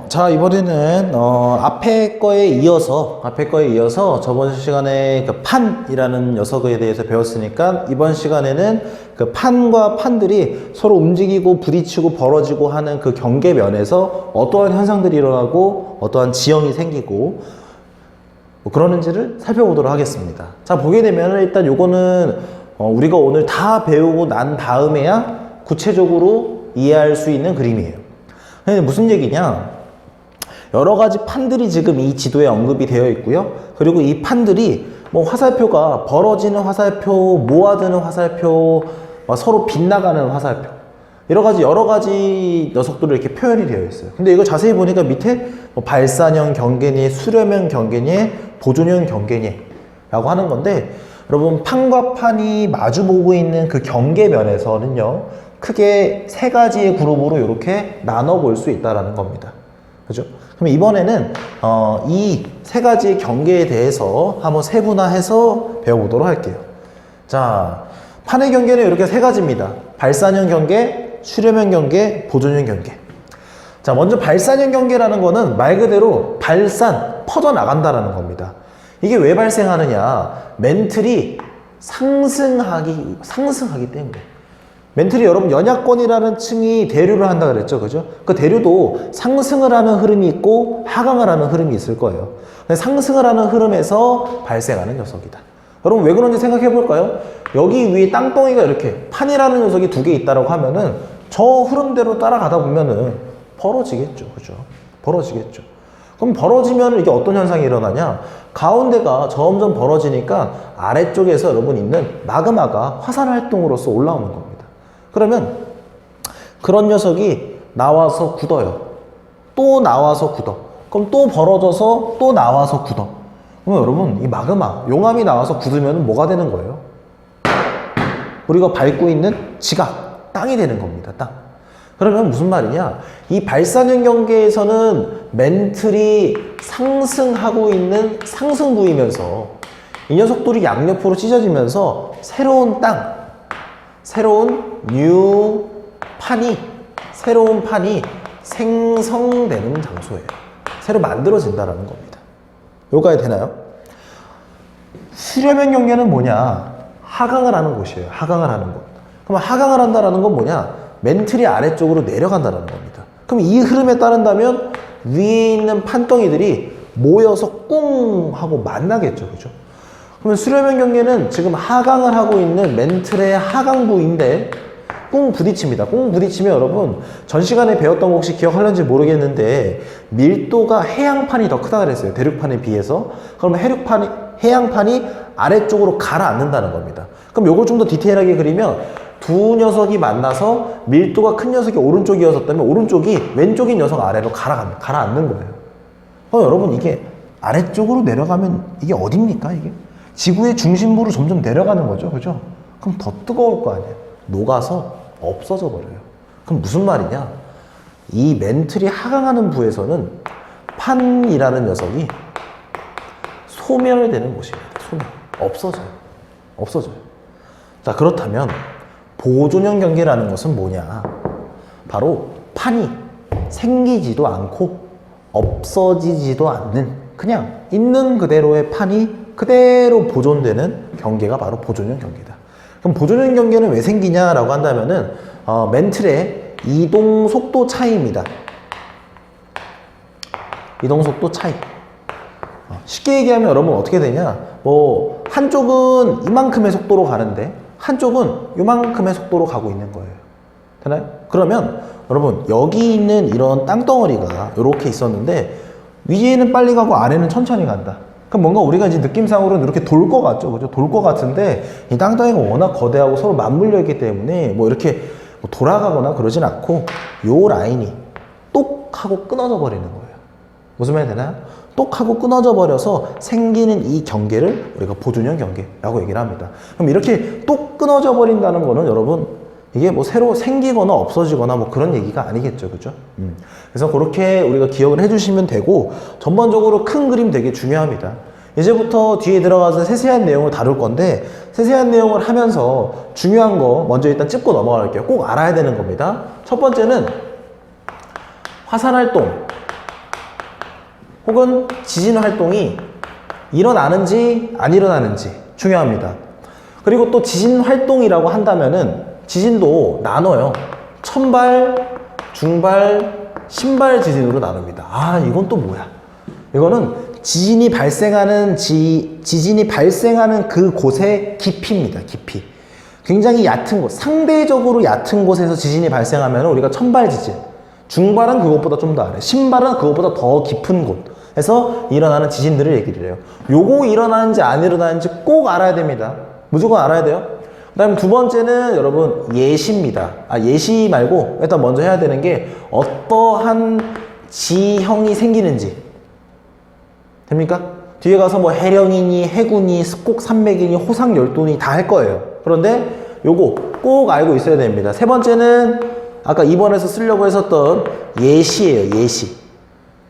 자, 이번에는 앞에 거에 이어서 저번 시간에 그 판이라는 녀석에 대해서 배웠으니까 이번 시간에는 그 판과 판들이 서로 움직이고 부딪히고 벌어지고 하는 그 경계면에서 어떠한 현상들이 일어나고 어떠한 지형이 생기고 뭐 그러는지를 살펴보도록 하겠습니다. 자, 보게 되면 일단 요거는 우리가 오늘 다 배우고 난 다음에야 구체적으로 이해할 수 있는 그림이에요. 근데 무슨 얘기냐? 여러 가지 판들이 지금 이 지도에 언급이 되어 있고요. 그리고 이 판들이 뭐 화살표가 벌어지는 화살표, 모아드는 화살표, 서로 빗나가는 화살표, 여러 가지 녀석들로 이렇게 표현이 되어 있어요. 근데 이거 자세히 보니까 밑에 뭐 발산형 경계니, 수렴형 경계니, 보존형 경계니라고 하는 건데, 여러분 판과 판이 마주보고 있는 그 경계면에서는요, 크게 세 가지의 그룹으로 이렇게 나눠 볼 수 있다라는 겁니다. 그죠? 그럼 이번에는 이 세 가지의 경계에 대해서 한번 세분화해서 배워보도록 할게요. 자, 판의 경계는 이렇게 세 가지입니다. 발산형 경계, 수렴형 경계, 보존형 경계. 자, 먼저 발산형 경계라는 거는 말 그대로 퍼져나간다라는 겁니다. 이게 왜 발생하느냐? 멘틀이 상승하기 때문에. 멘틀이 여러분 연약권이라는 층이 대류를 한다 그랬죠, 그죠? 그 대류도 상승을 하는 흐름이 있고 하강을 하는 흐름이 있을 거예요. 상승을 하는 흐름에서 발생하는 녀석이다. 여러분 왜 그런지 생각해 볼까요? 여기 위에 땅덩이가 이렇게 판이라는 녀석이 두 개 있다라고 하면은 저 흐름대로 따라가다 보면은 벌어지겠죠, 그죠? 벌어지겠죠. 그럼 벌어지면 이게 어떤 현상이 일어나냐? 가운데가 점점 벌어지니까 아래쪽에서 여러분 있는 마그마가 화산 활동으로서 올라오는 겁니다. 그러면 그런 녀석이 나와서 굳어요. 또 나와서 굳어. 그럼 또 벌어져서 또 나와서 굳어. 그럼 여러분 이 마그마, 용암이 나와서 굳으면 뭐가 되는 거예요? 우리가 밟고 있는 지각, 땅이 되는 겁니다. 땅. 그러면 무슨 말이냐? 이 발산형 경계에서는 멘틀이 상승하고 있는 상승부이면서 이 녀석들이 양옆으로 찢어지면서 새로운 땅, 새로운 새로운 판이 생성되는 장소예요. 새로 만들어진다라는 겁니다. 여기까지 되나요? 수렴형 경계는 뭐냐? 하강을 하는 곳이에요. 하강을 하는 곳. 그럼 하강을 한다라는 건 뭐냐? 멘틀이 아래쪽으로 내려간다는 겁니다. 그럼 이 흐름에 따른다면 위에 있는 판덩이들이 모여서 꿍 하고 만나겠죠, 그죠? 그러면 수렴형 경계는 지금 하강을 하고 있는 멘틀의 하강부인데 꿍 부딪힙니다. 꿍 부딪히면 여러분 전 시간에 배웠던 거 혹시 기억하는지 모르겠는데 밀도가 해양판이 더 크다 그랬어요. 대륙판에 비해서. 그러면 해양판이 아래쪽으로 가라앉는다는 겁니다. 그럼 요걸 좀 더 디테일하게 그리면 두 녀석이 만나서 밀도가 큰 녀석이 오른쪽이었다면 오른쪽이 왼쪽인 녀석 아래로 가라앉는 거예요. 여러분 이게 아래쪽으로 내려가면 이게 어딥니까 이게? 지구의 중심부로 점점 내려가는 거죠, 그죠? 그럼 더 뜨거울 거 아니에요. 녹아서 없어져 버려요. 그럼 무슨 말이냐? 이 멘틀이 하강하는 부에서는 판이라는 녀석이 소멸되는 곳입니다. 없어져요. 자, 그렇다면 보존형 경계라는 것은 뭐냐? 바로 판이 생기지도 않고 없어지지도 않는 그냥 있는 그대로의 판이 그대로 보존되는 경계가 바로 보존형 경계다. 그럼 보존형 경계는 왜 생기냐라고 한다면은 멘틀의 이동 속도 차이입니다. 이동 속도 차이. 쉽게 얘기하면 여러분 어떻게 되냐? 뭐 한쪽은 이만큼의 속도로 가는데 한쪽은 이만큼의 속도로 가고 있는 거예요. 되나요? 그러면 여러분 여기 있는 이런 땅덩어리가 이렇게 있었는데 위에는 빨리 가고 아래는 천천히 간다. 그럼 뭔가 우리가 이제 느낌상으로는 이렇게 돌 것 같죠, 그죠? 돌 것 같은데 이 땅덩이가 워낙 거대하고 서로 맞물려 있기 때문에 뭐 이렇게 돌아가거나 그러진 않고 요 라인이 똑 하고 끊어져 버리는 거예요. 무슨 말이 되나요? 똑 하고 끊어져 버려서 생기는 이 경계를 우리가 보존형 경계라고 얘기를 합니다. 그럼 이렇게 똑 끊어져 버린다는 거는 여러분 이게 뭐 새로 생기거나 없어지거나 뭐 그런 얘기가 아니겠죠, 그죠? 그래서 그렇게 우리가 기억을 해주시면 되고, 전반적으로 큰 그림 되게 중요합니다. 이제부터 뒤에 들어가서 세세한 내용을 다룰 건데, 세세한 내용을 하면서 중요한 거 먼저 일단 짚고 넘어갈게요. 꼭 알아야 되는 겁니다. 첫 번째는 화산활동, 혹은 지진 활동이 일어나는지 안 일어나는지 중요합니다. 그리고 또 지진 활동이라고 한다면은 지진도 나눠요. 천발, 중발, 신발 지진으로 나눕니다. 아, 이건 또 뭐야? 이거는 지진이 발생하는 그 곳의 깊이입니다. 깊이. 굉장히 얕은 곳, 상대적으로 얕은 곳에서 지진이 발생하면 우리가 천발 지진, 중발은 그것보다 좀 더 아래, 신발은 그것보다 더 깊은 곳에서 일어나는 지진들을 얘기를 해요. 요거 일어나는지 안 일어나는지 꼭 알아야 됩니다. 무조건 알아야 돼요. 그 다음 두 번째는 여러분 예시입니다. 예시 말고 일단 먼저 해야 되는 게 어떠한 지형이 생기는지 됩니까? 뒤에 가서 뭐 해령이니 해군이 습곡산맥이니 호상열도니 다 할 거예요. 그런데 요거 꼭 알고 있어야 됩니다. 세 번째는 아까 2번에서 쓰려고 했었던 예시예요. 예시.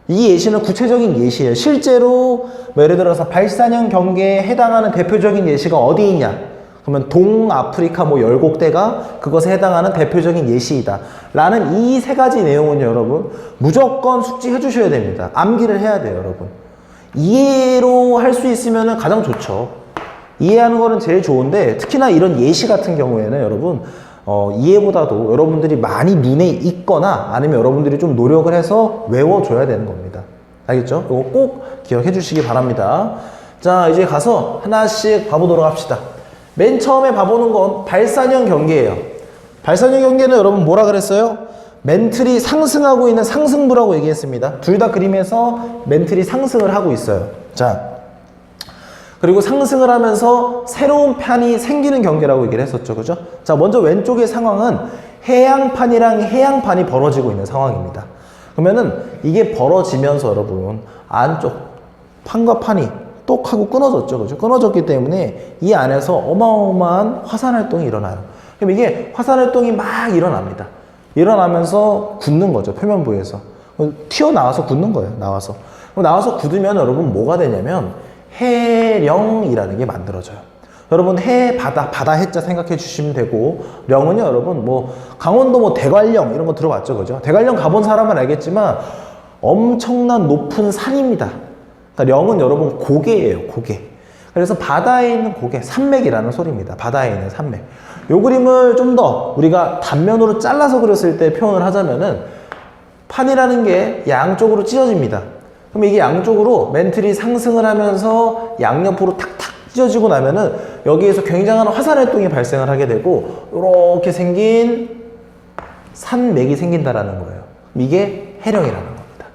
이 예시는 구체적인 예시예요. 실제로 뭐 예를 들어서 발산형 경계에 해당하는 대표적인 예시가 어디 있냐? 그러면 동아프리카 뭐 열곡대가 그것에 해당하는 대표적인 예시이다 라는 이 세 가지 내용은요, 여러분 무조건 숙지해 주셔야 됩니다. 암기를 해야 돼요, 여러분. 이해로 할 수 있으면 가장 좋죠. 이해하는 거는 제일 좋은데 특히나 이런 예시 같은 경우에는 여러분 이해보다도 여러분들이 많이 눈에 익거나 아니면 여러분들이 좀 노력을 해서 외워줘야 되는 겁니다. 알겠죠? 이거 꼭 기억해 주시기 바랍니다. 자, 이제 가서 하나씩 봐보도록 합시다. 맨 처음에 봐보는 건 발산형 경계예요. 발산형 경계는 여러분 뭐라 그랬어요? 멘틀이 상승하고 있는 상승부라고 얘기했습니다. 둘 다 그림에서 멘틀이 상승을 하고 있어요. 자, 그리고 상승을 하면서 새로운 판이 생기는 경계라고 얘기를 했었죠. 그죠? 자, 먼저 왼쪽의 상황은 해양판이랑 해양판이 벌어지고 있는 상황입니다. 그러면은 이게 벌어지면서 여러분 안쪽 판과 판이 똑 하고 끊어졌죠. 그죠? 끊어졌기 때문에 이 안에서 어마어마한 화산 활동이 일어나요. 그럼 이게 화산 활동이 막 일어납니다. 일어나면서 굳는 거죠. 표면부에서. 튀어나와서 굳는 거예요. 나와서. 그럼 나와서 굳으면 여러분 뭐가 되냐면 해령이라는 게 만들어져요. 여러분 바다 해자 생각해 주시면 되고, 령은요 여러분 뭐 강원도 뭐 대관령 이런 거 들어봤죠. 그죠? 대관령 가본 사람은 알겠지만 엄청난 높은 산입니다. 그러니까 령은 여러분 고개예요. 고개. 그래서 바다에 있는 고개, 산맥이라는 소리입니다. 바다에 있는 산맥. 요 그림을 좀 더 우리가 단면으로 잘라서 그렸을 때 표현을 하자면은 판이라는 게 양쪽으로 찢어집니다. 그럼 이게 양쪽으로 멘틀이 상승을 하면서 양옆으로 탁탁 찢어지고 나면은 여기에서 굉장한 화산 활동이 발생을 하게 되고 이렇게 생긴 산맥이 생긴다라는 거예요. 이게 해령이라는 겁니다.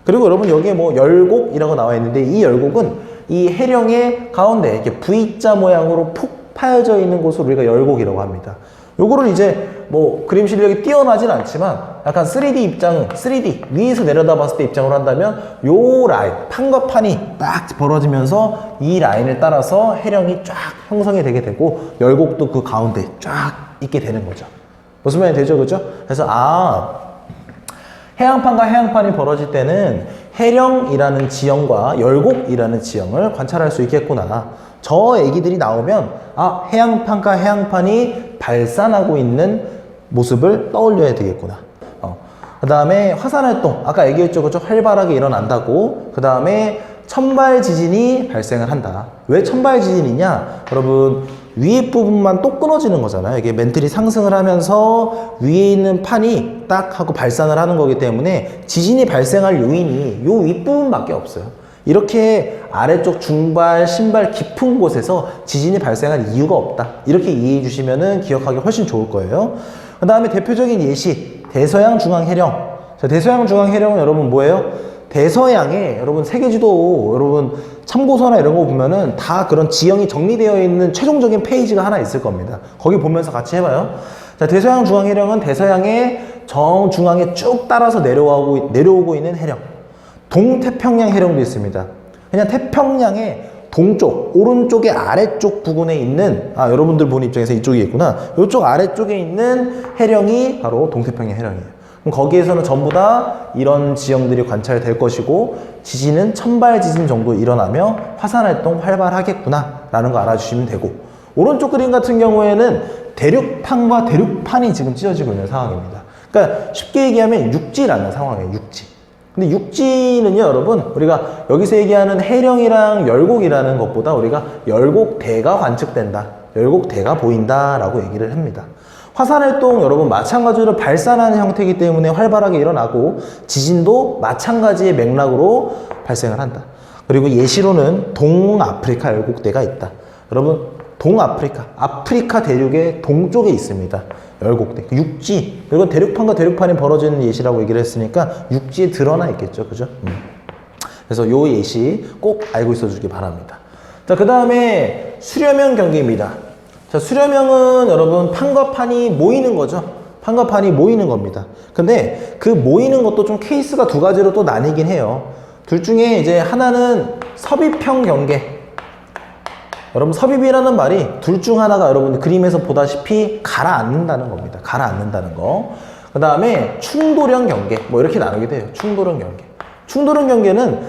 그리고 여러분 여기에 뭐 열곡이라고 나와 있는데 이 열곡은 이 해령의 가운데 이렇게 V자 모양으로 푹 파여져 있는 곳을 우리가 열곡이라고 합니다. 요거를 이제 뭐 그림 실력이 뛰어나진 않지만 약간 3D 입장, 3D 위에서 내려다 봤을 때 입장으로 한다면 요 라인, 판과 판이 딱 벌어지면서 이 라인을 따라서 해령이 쫙 형성이 되게 되고 열곡도 그 가운데 쫙 있게 되는 거죠. 무슨 말이 되죠? 그죠? 그래서 해양판과 해양판이 벌어질 때는 해령이라는 지형과 열곡이라는 지형을 관찰할 수 있겠구나. 저 얘기들이 나오면 해양판과 해양판이 발산하고 있는 모습을 떠올려야 되겠구나. 그 다음에 화산활동, 아까 얘기했죠. 그죠? 활발하게 일어난다고. 그 다음에 천발 지진이 발생을 한다. 왜 천발 지진이냐? 여러분 위에 부분만 또 끊어지는 거잖아요. 이게 멘틀이 상승을 하면서 위에 있는 판이 딱 하고 발산을 하는 거기 때문에 지진이 발생할 요인이 요 윗부분밖에 없어요. 이렇게 아래쪽 중발, 신발 깊은 곳에서 지진이 발생할 이유가 없다. 이렇게 이해해 주시면은 기억하기 훨씬 좋을 거예요. 그 다음에 대표적인 예시, 대서양 중앙 해령. 자, 대서양 중앙 해령은 여러분 뭐예요? 대서양에 여러분 세계지도 여러분 참고서나 이런 거 보면은 다 그런 지형이 정리되어 있는 최종적인 페이지가 하나 있을 겁니다. 거기 보면서 같이 해봐요. 자, 대서양 중앙 해령은 대서양의 정중앙에 쭉 따라서 내려오고 있는 해령. 동태평양 해령도 있습니다. 그냥 태평양의 동쪽, 오른쪽의 아래쪽 부근에 있는, 여러분들 보는 입장에서 이쪽이겠구나. 이쪽 아래쪽에 있는 해령이 바로 동태평양 해령이에요. 그럼 거기에서는 전부 다 이런 지형들이 관찰될 것이고, 지진은 천발 지진 정도 일어나며 화산활동 활발하겠구나 라는 거 알아주시면 되고, 오른쪽 그림 같은 경우에는 대륙판과 대륙판이 지금 찢어지고 있는 상황입니다. 그러니까 쉽게 얘기하면 육지라는 상황이에요. 육지. 근데 육지는요, 여러분, 우리가 여기서 얘기하는 해령이랑 열곡이라는 것보다 우리가 열곡대가 관측된다, 열곡대가 보인다라고 얘기를 합니다. 화산활동 여러분 마찬가지로 발산하는 형태이기 때문에 활발하게 일어나고 지진도 마찬가지의 맥락으로 발생을 한다. 그리고 예시로는 동아프리카 열곡대가 있다. 여러분, 동아프리카, 아프리카 대륙의 동쪽에 있습니다. 열곡대. 육지. 이건 대륙판과 대륙판이 벌어지는 예시라고 얘기를 했으니까 육지에 드러나 있겠죠. 그죠? 그래서 요 예시 꼭 알고 있어 주기 바랍니다. 자, 그 다음에 수렴형 경계입니다. 자, 수렴형은 여러분 판과 판이 모이는 거죠. 판과 판이 모이는 겁니다. 근데 그 모이는 것도 좀 케이스가 두 가지로 또 나뉘긴 해요. 둘 중에 이제 하나는 섭입형 경계. 여러분, 섭입이라는 말이 둘 중 하나가 여러분 그림에서 보다시피 가라앉는다는 겁니다. 가라앉는다는 거. 그 다음에 충돌형 경계. 뭐 이렇게 나누게 돼요. 충돌형 경계. 충돌형 경계는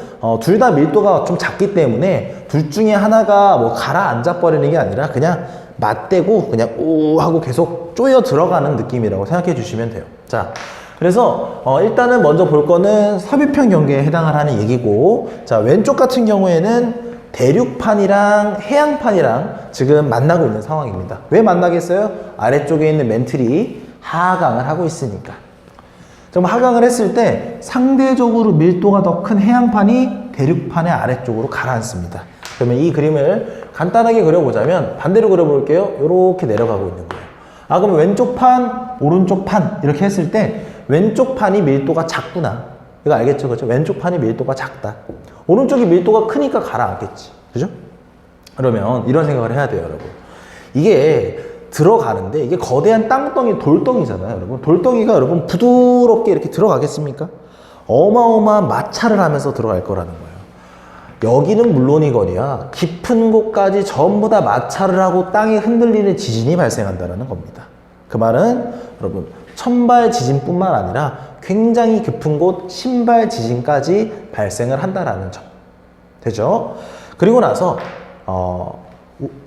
둘 다 밀도가 좀 작기 때문에 둘 중에 하나가 뭐 가라앉아 버리는 게 아니라 그냥 맞대고 그냥 오 하고 계속 쪼여 들어가는 느낌이라고 생각해 주시면 돼요. 자, 그래서 일단은 먼저 볼 거는 섭입형 경계에 해당을 하는 얘기고, 자, 왼쪽 같은 경우에는 대륙판이랑 해양판이랑 지금 만나고 있는 상황입니다. 왜 만나겠어요? 아래쪽에 있는 멘틀이 하강을 하고 있으니까. 좀 하강을 했을 때 상대적으로 밀도가 더 큰 해양판이 대륙판의 아래쪽으로 가라앉습니다. 그러면 이 그림을 간단하게 그려보자면 반대로 그려볼게요. 이렇게 내려가고 있는 거예요. 아, 그럼 왼쪽 판, 오른쪽 판 이렇게 했을 때 왼쪽 판이 밀도가 작구나. 이거 알겠죠? 그죠? 왼쪽 판이 밀도가 작다. 오른쪽이 밀도가 크니까 가라앉겠지. 그죠? 그러면 이런 생각을 해야 돼요, 여러분. 이게 들어가는데 이게 거대한 땅덩이, 돌덩이잖아요, 여러분. 돌덩이가 여러분 부드럽게 이렇게 들어가겠습니까? 어마어마한 마찰을 하면서 들어갈 거라는 거예요. 여기는 물론이거니와 깊은 곳까지 전부 다 마찰을 하고 땅이 흔들리는 지진이 발생한다는 겁니다. 그 말은 여러분 천발 지진뿐만 아니라 굉장히 깊은 곳 신발 지진까지 발생을 한다라는 점. 되죠? 그리고 나서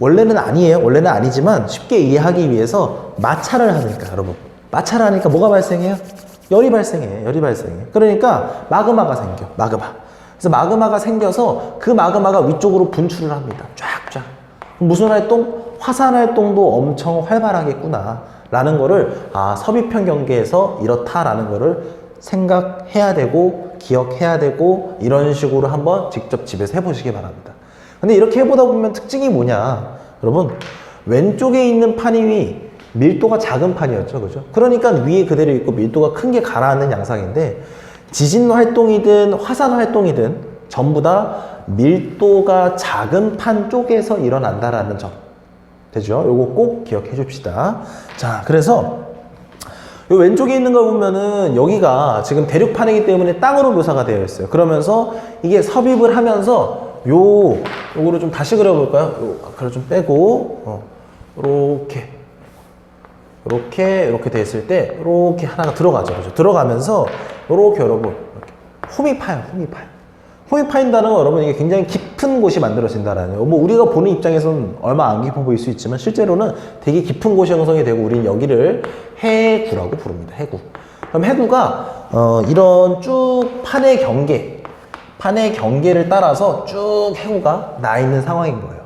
원래는 아니에요. 원래는 아니지만 쉽게 이해하기 위해서 마찰을 하니까, 여러분, 마찰을 하니까 뭐가 발생해요? 열이 발생해. 열이 발생해. 그러니까 마그마가 생겨. 마그마. 그래서 마그마가 생겨서 그 마그마가 위쪽으로 분출을 합니다. 쫙쫙. 무슨 활동? 화산 활동도 엄청 활발하겠구나 라는 거를 섭입형 경계에서 이렇다라는 거를 생각해야 되고 기억해야 되고 이런 식으로 한번 직접 집에서 해보시기 바랍니다. 근데 이렇게 해보다 보면 특징이 뭐냐, 여러분, 왼쪽에 있는 판이 밀도가 작은 판이었죠, 그죠? 그러니까 위에 그대로 있고 밀도가 큰 게 가라앉는 양상인데, 지진 활동이든 화산 활동이든 전부 다 밀도가 작은 판 쪽에서 일어난다라는 점. 되죠? 요거 꼭 기억해 줍시다. 자, 그래서 요 왼쪽에 있는 거 보면은 여기가 지금 대륙판이기 때문에 땅으로 묘사가 되어 있어요. 그러면서 이게 섭입을 하면서 요거를 좀 다시 그려볼까요? 그걸 좀 빼고 이렇게 돼 있을 때 이렇게 하나가 들어가죠. 그죠? 들어가면서 이렇게 여러분 이렇게 홈이 파요. 홈이 파인다는 건 여러분 이게 굉장히 깊은 곳이 만들어진다라는 거예요. 뭐 우리가 보는 입장에서는 얼마 안 깊어 보일 수 있지만 실제로는 되게 깊은 곳이 형성이 되고 우리는 여기를 해구라고 부릅니다. 해구. 그럼 해구가 이런 쭉 판의 경계를 따라서 쭉 해구가 나 있는 상황인 거예요.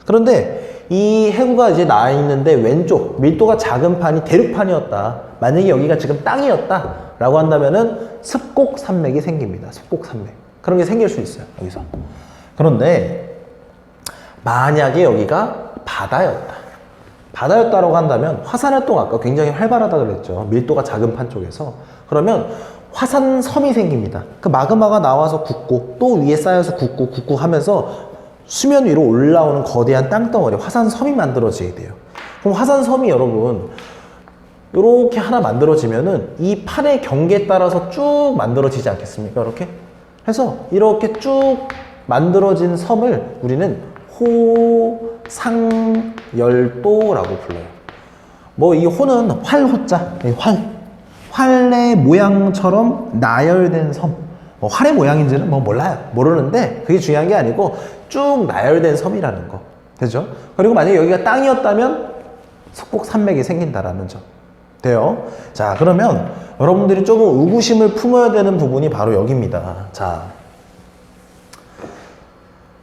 그런데 이 해구가 이제 나 있는데 왼쪽 밀도가 작은 판이 대륙판이었다. 만약에 여기가 지금 땅이었다 라고 한다면은 습곡 산맥이 생깁니다. 습곡 산맥. 그런 게 생길 수 있어요, 여기서. 그런데 만약에 여기가 바다였다라고 한다면 화산 활동 아까 굉장히 활발하다 그랬죠. 밀도가 작은 판 쪽에서. 그러면 화산섬이 생깁니다. 그 마그마가 나와서 굳고 또 위에 쌓여서 굳고 하면서 수면 위로 올라오는 거대한 땅덩어리, 화산섬이 만들어지게 돼요. 그럼 화산섬이 여러분 이렇게 하나 만들어지면은 이 판의 경계에 따라서 쭉 만들어지지 않겠습니까? 이렇게 해서 이렇게 쭉 만들어진 섬을 우리는 호상열도라고 불러요. 뭐 이 호는 활호자, 활의 모양처럼 나열된 섬. 뭐 활의 모양인지는 뭐 몰라요. 모르는데 그게 중요한 게 아니고 쭉 나열된 섬이라는 거. 되죠? 그리고 만약에 여기가 땅이었다면 습곡 산맥이 생긴다라는 점. 돼요. 자, 그러면 여러분들이 조금 의구심을 품어야 되는 부분이 바로 여기입니다. 자,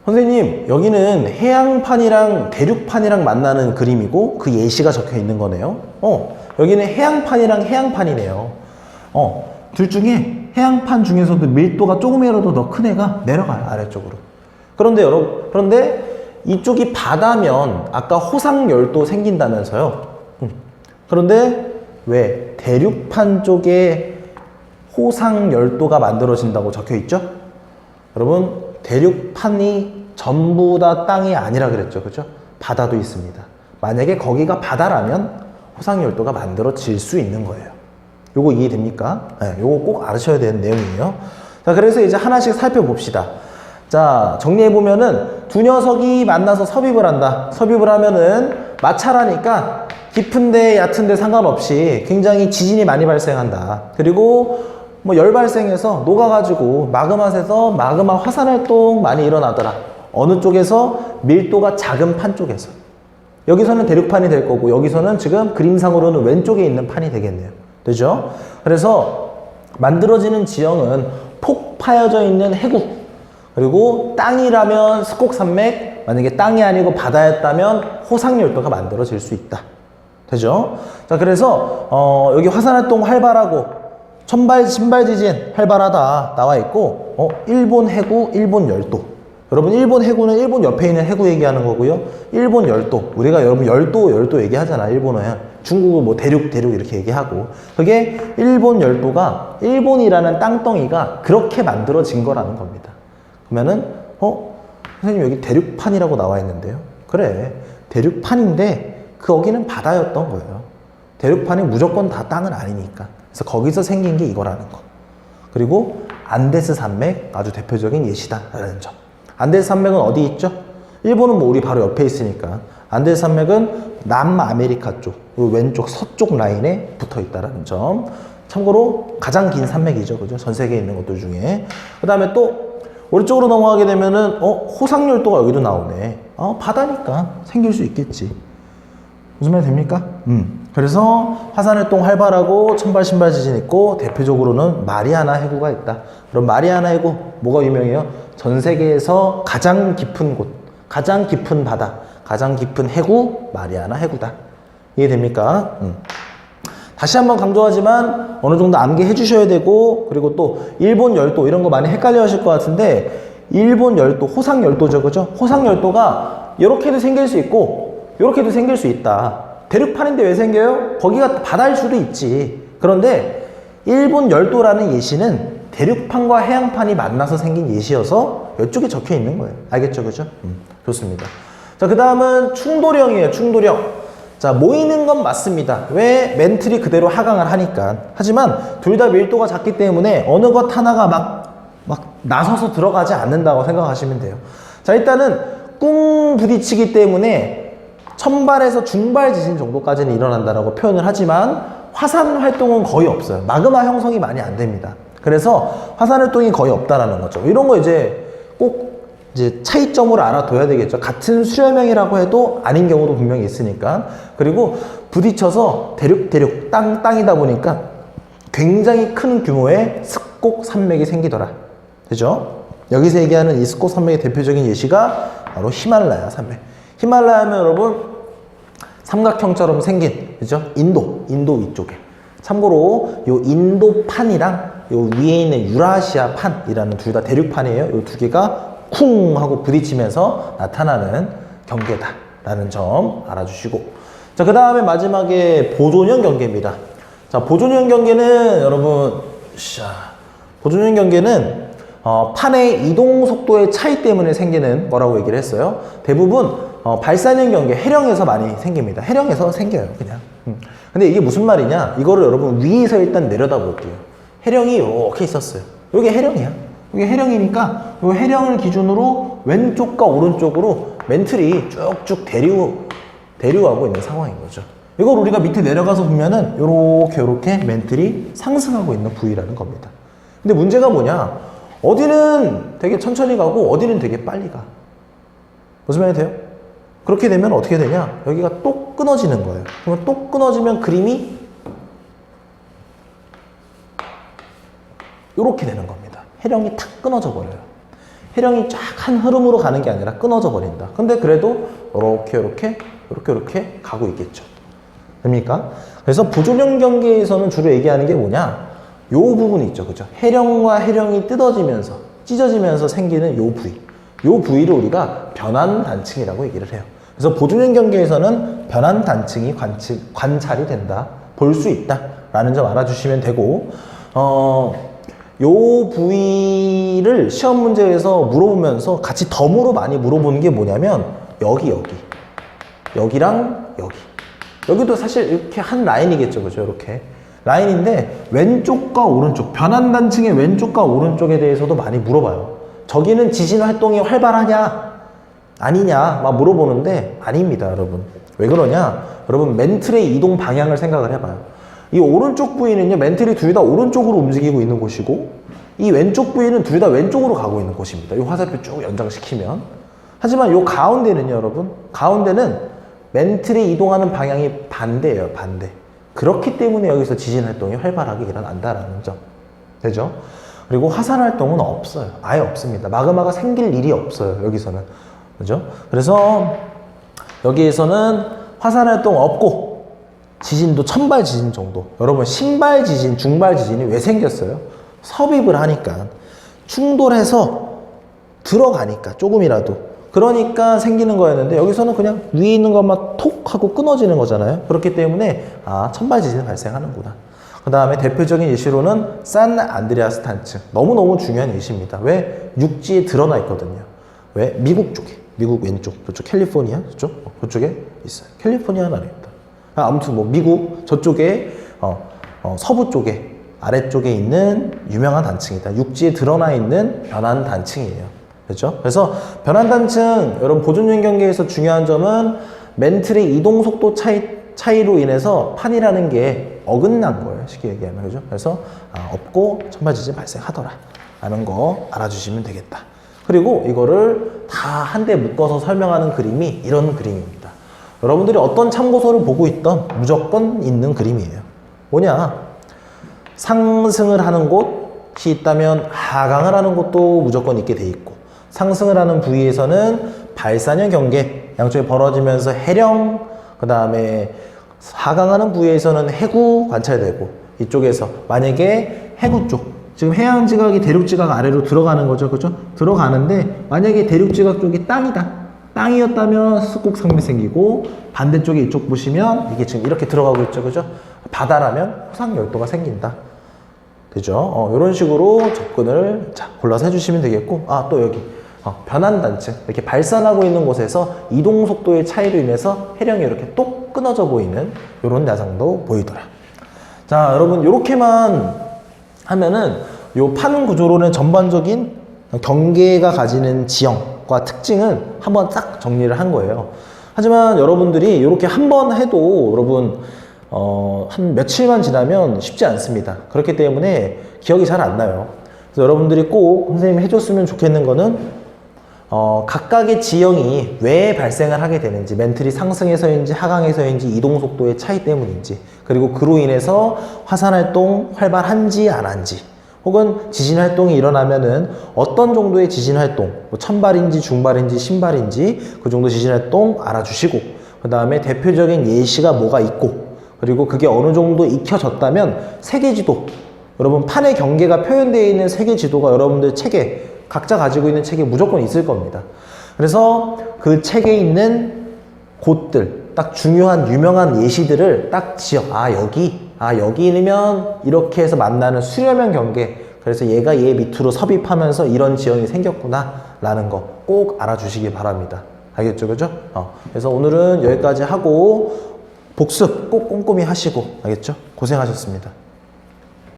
선생님, 여기는 해양판이랑 대륙판이랑 만나는 그림이고 그 예시가 적혀 있는 거네요. 여기는 해양판이랑 해양판이네요. 둘 중에 해양판 중에서도 밀도가 조금이라도 더 큰 애가 내려가요, 아래쪽으로. 그런데 이쪽이 바다면 아까 호상열도 생긴다면서요. 그런데 왜 대륙판 쪽에 호상열도가 만들어진다고 적혀 있죠? 여러분, 대륙판이 전부 다 땅이 아니라 그랬죠, 그죠? 바다도 있습니다. 만약에 거기가 바다라면 호상열도가 만들어질 수 있는 거예요. 요거 이해됩니까? 네, 요거 꼭 알으셔야 되는 내용이에요. 자, 그래서 이제 하나씩 살펴봅시다. 자, 정리해보면은 두 녀석이 만나서 섭입을 한다. 섭입을 하면은 마찰하니까 깊은데 얕은데 상관없이 굉장히 지진이 많이 발생한다. 그리고 뭐 열 발생해서 녹아가지고 마그마에서 마그마 화산활동 많이 일어나더라. 어느 쪽에서? 밀도가 작은 판 쪽에서. 여기서는 대륙판이 될 거고 여기서는 지금 그림상으로는 왼쪽에 있는 판이 되겠네요. 되죠? 그래서 만들어지는 지형은 폭 파여져 있는 해구, 그리고 땅이라면 스콕산맥, 만약에 땅이 아니고 바다였다면 호상열도가 만들어질 수 있다. 되죠? 자, 그래서 여기 화산활동 활발하고 신발 지진 활발하다 나와 있고 일본 해구, 일본 열도. 여러분, 일본 해구는 일본 옆에 있는 해구 얘기하는 거고요. 일본 열도, 우리가 여러분 열도 얘기하잖아, 일본어야. 중국은 뭐 대륙 이렇게 얘기하고, 그게 일본 열도가 일본이라는 땅덩이가 그렇게 만들어진 거라는 겁니다. 그러면은 선생님 여기 대륙판이라고 나와 있는데요. 그래, 대륙판인데 거기는 바다였던 거예요. 대륙판이 무조건 다 땅은 아니니까. 그래서 거기서 생긴 게 이거라는 거. 그리고 안데스 산맥, 아주 대표적인 예시다라는 점. 안데스 산맥은 어디 있죠? 일본은 뭐 우리 바로 옆에 있으니까. 안데스 산맥은 남아메리카 쪽, 왼쪽 서쪽 라인에 붙어 있다라는 점. 참고로 가장 긴 산맥이죠, 그죠? 전 세계에 있는 것들 중에. 그 다음에 또 오른쪽으로 넘어가게 되면은 호상열도가 여기도 나오네. 바다니까 생길 수 있겠지. 무슨 말 됩니까? 그래서 화산활동 활발하고 천발 신발 지진 있고, 대표적으로는 마리아나 해구가 있다. 그럼 마리아나 해구 뭐가 유명해요? 전 세계에서 가장 깊은 곳, 가장 깊은 바다, 가장 깊은 해구, 마리아나 해구다. 이해됩니까? 다시 한번 강조하지만 어느 정도 암기해 주셔야 되고, 그리고 또 일본 열도 이런 거 많이 헷갈려 하실 것 같은데, 일본 열도, 호상 열도죠, 그죠? 호상 열도가 이렇게도 생길 수 있고 이렇게도 생길 수 있다. 대륙판인데 왜 생겨요? 거기가 바다일 수도 있지. 그런데 일본 열도라는 예시는 대륙판과 해양판이 만나서 생긴 예시여서 이쪽에 적혀 있는 거예요. 알겠죠, 그죠? 좋습니다. 자, 그 다음은 충돌형이에요. 충돌형. 자, 모이는 건 맞습니다. 왜? 멘틀이 그대로 하강을 하니까. 하지만 둘 다 밀도가 작기 때문에 어느 것 하나가 막 나서서 들어가지 않는다고 생각하시면 돼요. 자, 일단은 꿍 부딪히기 때문에 천발에서 중발 지진 정도까지는 일어난다라고 표현을 하지만 화산 활동은 거의 없어요. 마그마 형성이 많이 안 됩니다. 그래서 화산 활동이 거의 없다라는 거죠. 이런 거 이제 꼭 이제 차이점을 알아둬야 되겠죠. 같은 수렴형이라고 해도 아닌 경우도 분명히 있으니까. 그리고 부딪혀서 대륙 땅이다 보니까 굉장히 큰 규모의 스콕 산맥이 생기더라. 되죠? 여기서 얘기하는 이 스콕 산맥의 대표적인 예시가 바로 히말라야 산맥. 히말라야 하면 여러분 삼각형처럼 생긴, 그죠? 인도 위쪽에. 참고로 요 인도판이랑 요 위에 있는 유라시아 판이라는 둘 다 대륙판이에요. 요 두 개가 쿵 하고 부딪히면서 나타나는 경계다라는 점 알아주시고. 자, 그 다음에 마지막에 보존형 경계입니다. 자, 보존형 경계는 여러분, 보존형 경계는 판의 이동 속도의 차이 때문에 생기는 거라고 얘기를 했어요. 대부분 발산형 경계, 해령에서 많이 생깁니다. 해령에서 생겨요, 그냥. 근데 이게 무슨 말이냐? 이거를 여러분 위에서 일단 내려다 볼게요. 해령이 이렇게 있었어요. 이게 해령이야. 이게 해령이니까 이 해령을 기준으로 왼쪽과 오른쪽으로 멘틀이 쭉쭉 대류하고 있는 상황인 거죠. 이걸 우리가 밑에 내려가서 보면은 요렇게 멘틀이 상승하고 있는 부위라는 겁니다. 근데 문제가 뭐냐? 어디는 되게 천천히 가고 어디는 되게 빨리 가. 무슨 말이 돼요? 그렇게 되면 어떻게 되냐? 여기가 똑 끊어지는 거예요. 그러면 똑 끊어지면 그림이 이렇게 되는 겁니다. 해령이 탁 끊어져 버려요. 해령이 쫙 한 흐름으로 가는 게 아니라 끊어져 버린다. 근데 그래도 이렇게 가고 있겠죠. 됩니까? 그래서 보존형 경계에서는 주로 얘기하는 게 뭐냐? 요 부분 있죠. 그죠? 해령과 해령이 뜯어지면서, 찢어지면서 생기는 요 부위. 요 부위를 우리가 변환단층이라고 얘기를 해요. 그래서 보존형 경계에서는 변환단층이 관찰이 된다. 볼 수 있다. 라는 점 알아주시면 되고, 요 부위를 시험 문제에서 물어보면서 같이 덤으로 많이 물어보는 게 뭐냐면, 여기랑 여기. 여기도 사실 이렇게 한 라인이겠죠. 그죠? 이렇게. 라인인데, 왼쪽과 오른쪽, 변환단층의 왼쪽과 오른쪽에 대해서도 많이 물어봐요. 저기는 지진 활동이 활발하냐? 아니냐? 막 물어보는데, 아닙니다, 여러분. 왜 그러냐? 여러분, 멘틀의 이동 방향을 생각을 해봐요. 이 오른쪽 부위는요, 멘틀이 둘 다 오른쪽으로 움직이고 있는 곳이고, 이 왼쪽 부위는 둘 다 왼쪽으로 가고 있는 곳입니다. 이 화살표 쭉 연장시키면. 하지만 이 가운데는요, 여러분, 가운데는 멘틀이 이동하는 방향이 반대예요, 반대. 그렇기 때문에 여기서 지진 활동이 활발하게 일어난다라는 점. 되죠? 그리고 화산 활동은 없어요. 아예 없습니다. 마그마가 생길 일이 없어요, 여기서는. 그죠? 그래서 여기에서는 화산 활동 없고, 지진도 천발 지진 정도. 여러분, 신발 지진, 중발 지진이 왜 생겼어요? 섭입을 하니까. 충돌해서 들어가니까, 조금이라도. 그러니까 생기는 거였는데, 여기서는 그냥 위에 있는 것만 톡 하고 끊어지는 거잖아요. 그렇기 때문에, 천발 지진이 발생하는구나. 그 다음에 대표적인 예시로는 산 안드레아스 탄층. 너무너무 중요한 예시입니다. 왜? 육지에 드러나 있거든요. 왜? 미국 쪽에. 미국 왼쪽. 저쪽 캘리포니아. 그쪽에 있어요. 캘리포니아 나라입니다. 아무튼 뭐 미국 저쪽에 서부 쪽에 아래쪽에 있는 유명한 단층이다. 육지에 드러나 있는 변환 단층이에요. 그렇죠? 그래서 변환 단층 여러분 보존형 경계에서 중요한 점은 멘틀의 이동 속도 차이로 인해서 판이라는 게 어긋난 거예요. 쉽게 얘기하면. 그죠? 그래서 없고 천발 지진 발생하더라 라는 거 알아주시면 되겠다. 그리고 이거를 다 한데 묶어서 설명하는 그림이 이런 그림입니다. 여러분들이 어떤 참고서를 보고 있던 무조건 있는 그림이에요. 뭐냐? 상승을 하는 곳이 있다면 하강을 하는 곳도 무조건 있게 돼 있고, 상승을 하는 부위에서는 발산형 경계, 양쪽에 벌어지면서 해령, 그 다음에 하강하는 부위에서는 해구 관찰되고, 이쪽에서 만약에 해구 쪽, 지금 해양지각이 대륙지각 아래로 들어가는 거죠. 그죠? 들어가는데 만약에 대륙지각 쪽이 땅이다. 땅이었다면 습곡 상미 생기고, 반대쪽에 이쪽 보시면 이게 지금 이렇게 들어가고 있죠. 그죠? 바다라면 호상 열도가 생긴다. 되죠? 이런 식으로 접근을 골라서 해주시면 되겠고, 또 여기 변환 단층, 이렇게 발산하고 있는 곳에서 이동 속도의 차이로 인해서 해령이 이렇게 똑 끊어져 보이는 이런 야상도 보이더라. 자, 여러분 이렇게만 하면은 요 판 구조론의 전반적인 경계가 가지는 지형과 특징은 한번 딱 정리를 한 거예요. 하지만 여러분들이 이렇게 한번 해도 여러분 한 며칠만 지나면 쉽지 않습니다. 그렇기 때문에 기억이 잘 안 나요. 그래서 여러분들이 꼭 선생님이 해줬으면 좋겠는 거는 각각의 지형이 왜 발생을 하게 되는지, 멘틀이 상승해서인지 하강해서인지 이동 속도의 차이 때문인지, 그리고 그로 인해서 화산 활동 활발한지 안 한지, 혹은 지진 활동이 일어나면은 어떤 정도의 지진 활동, 뭐 천발인지 중발인지 신발인지 그 정도 지진 활동 알아주시고, 그 다음에 대표적인 예시가 뭐가 있고, 그리고 그게 어느 정도 익혀졌다면 세계지도, 여러분 판의 경계가 표현되어 있는 세계지도가 여러분들 책에 각자 가지고 있는 책에 무조건 있을 겁니다. 그래서 그 책에 있는 곳들, 딱 중요한 유명한 예시들을 딱 지역, 여기면 이렇게 해서 만나는 수렴형 경계, 그래서 얘가 얘 밑으로 섭입하면서 이런 지형이 생겼구나 라는 거 꼭 알아주시기 바랍니다. 알겠죠? 그죠? 그래서 오늘은 여기까지 하고 복습 꼭 꼼꼼히 하시고, 알겠죠? 고생하셨습니다.